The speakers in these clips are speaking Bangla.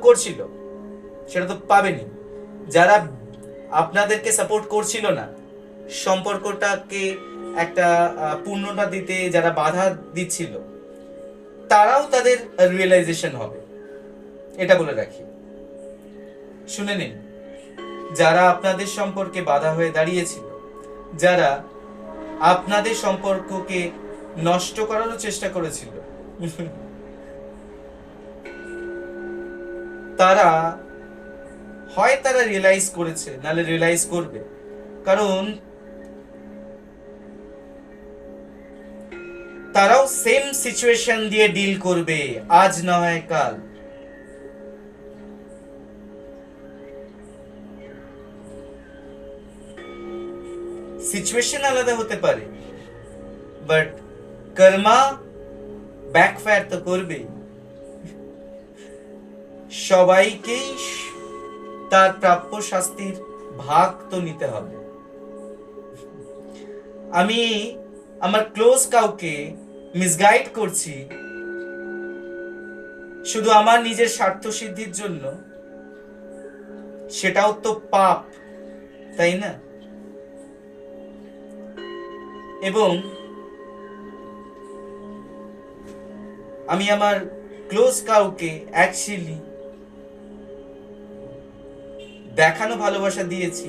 করছিল, সেটা তো পাবেনি। যারা আপনাদেরকে সাপোর্ট করছিল না, সম্পর্কটাকে একটা পূর্ণতা দিতে যারা বাধা দিচ্ছিল, তারাও তাদের রিয়েলাইজেশন হবে, এটা বলে রাখি। শুনে নিন, যারা আপনাদের সম্পর্কে বাধা হয়ে দাঁড়িয়েছিল, যারা আপনাদের সম্পর্ককে নষ্ট করারও চেষ্টা করেছিল, তারা রিয়েলাইজ করেছে, নালে রিয়েলাইজ করবে। কারণ তারাও সেম সিচুয়েশন দিয়ে ডিল করবে, আজ না হয় কাল। সিচুয়েশন আলাদা হতে পারে, বাট কর্মা ব্যাকফায়ার তো করবেই। সবাইকেই তার প্রাপ্য শাস্তির ভাগ তো নিতে হবে। আমি আমার ক্লোজ কাউকে মিসগাইড করছি শুধু আমার নিজের স্বার্থ সিদ্ধির জন্য, সেটাও তো পাপ, তাই না? এবং আমি আমার ক্লোজ কাউকে অ্যাকচুয়ালি দেখানো ভালোবাসা দিয়েছি,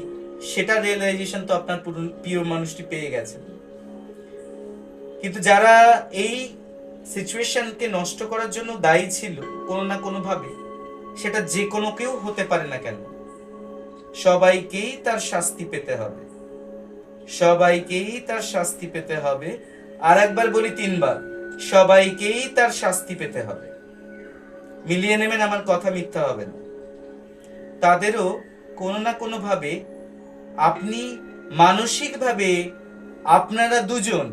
সেটা রিয়েলাইজেশন তো আপনার প্রিয় মানুষটি পেয়ে গেছে। কিন্তু যারা এই সিচুয়েশনকে নষ্ট করার জন্য দায়ী ছিল কোনো না কোনো ভাবে, সেটা যে কোনো কেউ হতে পারে না কেন, সবাইকেই তার শাস্তি পেতে হবে, সবাইকেই তার শাস্তি পেতে হবে। আর একবার বলি, 3 বার, সবাইকেই তার শাস্তি পেতে হবে। মিলিয়ে নেবেন, আমার কথা মিথ্যা হবে না। তাদেরও কোনো না কোনো ভাবে, আপনি মানসিকভাবে, আপনারা দুজন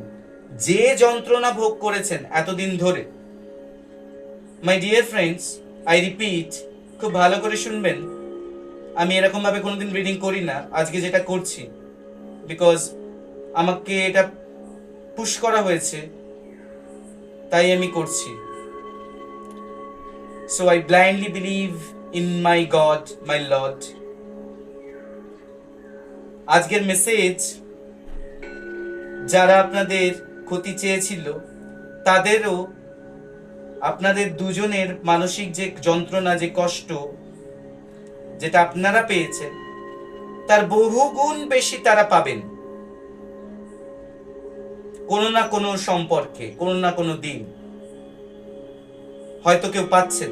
যে যন্ত্রণা ভোগ করেছেন এতদিন ধরে, my dear friends, I repeat, খুব ভালো করে শুনবেন। আমি এরকম ভাবে কোনোদিন রিডিং করি না, আজকে যেটা করছি বিকজ আমাকে এটা পুশ করা হয়েছে, তাই আমি করছি। So I blindly believe in my god, my lord. আজকের মেসেজ, যারা আপনাদের ক্ষতি চেয়েছিল, তাদেরও আপনাদের দুজনের মানসিক যে যন্ত্রণা, যে কষ্ট যেটা আপনারা পেয়েছেন, তার বহুগুণ বেশি তারা পাবেন কোনো না কোনো সম্পর্কে, কোনো না কোনো দিন। হয়তো কেউ পাচ্ছেন,